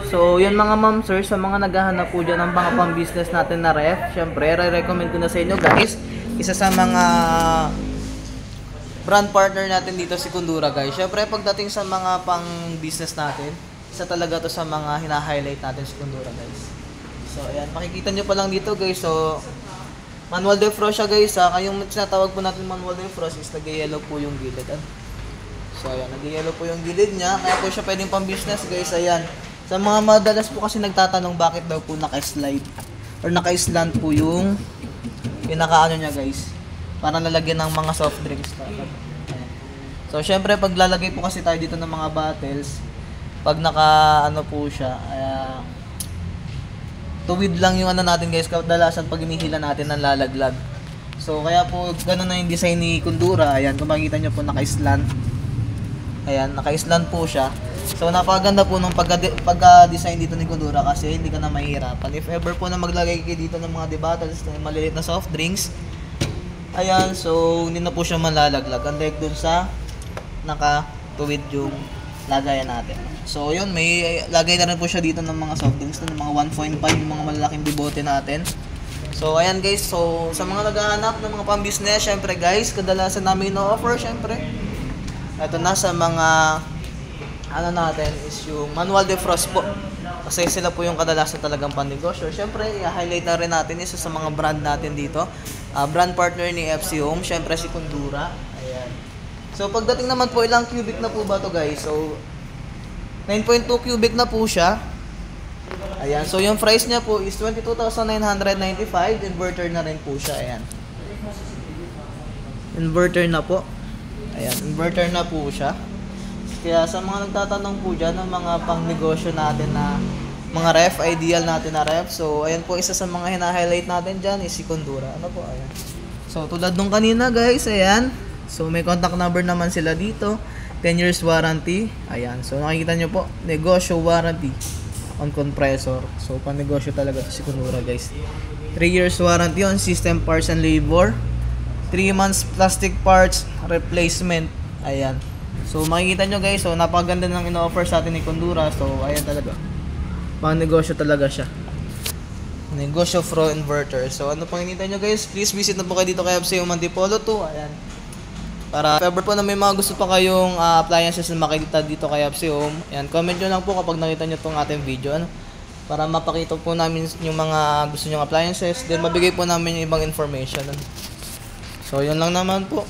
So, yun mga ma'am sir, sa mga naghahanap po dyan ng mga pang-business natin na ref, syempre, re-recommend ko na sa inyo guys, isa sa mga brand partner natin dito si Kundura guys. Syempre, pagdating sa mga pang-business natin, isa talaga to sa mga hina-highlight natin si Kundura guys. So, ayan, makikita nyo pa lang dito guys. So, manual defrost siya guys ha. Yung sinatawag po natin manual defrost is nag-yellow po yung gilid. So, ayan, nag-yellow po yung gilid niya. Kaya po siya pwedeng pang-business guys. Ayan. Sa mga madalas po kasi nagtatanong bakit daw po naka-slide or naka-slant po yung pinaka-ano niya guys. Para lalagyan ng mga soft drinks. Ayan. So, syempre, pag lalagay po kasi tayo dito ng mga bottles, pag naka-ano po siya, tuwid lang yung ano natin guys. Kadalasan pag inihila natin ng lalaglag. So, kaya po, ganun na yung design ni Kundura. Ayan, kung makikita nyo po, naka-slant. Ayan, naka-slant po siya. So, napakaganda po nung pagka-design dito ni Kundura kasi hindi ka na mahihirapan. If ever po na maglagay kayo dito ng mga bottles, ng maliliit na soft drinks, ayan, so hindi na po siya malalaglag. Unlike dun sa naka-tuwid yung lagayan natin. So, yun, may lagay na rin po siya dito ng mga soft drinks, ng mga 1.5, yung mga malalaking bibote natin. So, ayan guys, so sa mga naghahanap ng mga pang-business, syempre guys, kadalasan namin no-offer, syempre. Ito na sa mga ano natin is yung manual defrost po. Kasi sila po yung kadalasan talagang pan-negosyo. Syempre, i-highlight na rin natin isa sa mga brand natin dito. Brand partner ni FC Home, syempre si Kundura. Ayan. So, pagdating naman po, ilang cubic na po ba to guys? So, 9.2 cubic na po siya. Ayan. So, yung price niya po is 22,995. Inverter na rin po siya. Ayan. Inverter na po. Ayan. Inverter na po siya. Kaya sa mga nagtatanong po dyan ng mga pang-negosyo natin na mga ref, ideal natin na ref. So, ayan po, isa sa mga hina-highlight natin dyan is si Kundura. Ano po, ayan. So, tulad nung kanina guys, ayan. So, may contact number naman sila dito. 10 years warranty. Ayan. So, nakikita nyo po, negosyo warranty on compressor. So, pang-negosyo talaga to si Kundura guys. 3 years warranty on system parts and labor. 3 months plastic parts replacement. Ayan. So, makikita nyo guys, so napakaganda ng ino-offer sa atin ni Kundura. So, ayan talaga. Pang-negosyo talaga siya. Negosyo Pro Inverter. So, ano pang hinihintay nyo guys? Please visit na po kayo dito kay FC Home Antipolo 2. Ayan. Para if ever po na may mga gusto pa kayong appliances na makikita dito kay FC Home, ayan, comment nyo lang po kapag nakita nyo itong ating video. Ano? Para mapakita po namin yung mga gusto nyong appliances. Then, mabigay po namin yung ibang information. Ano? So, yun lang naman po.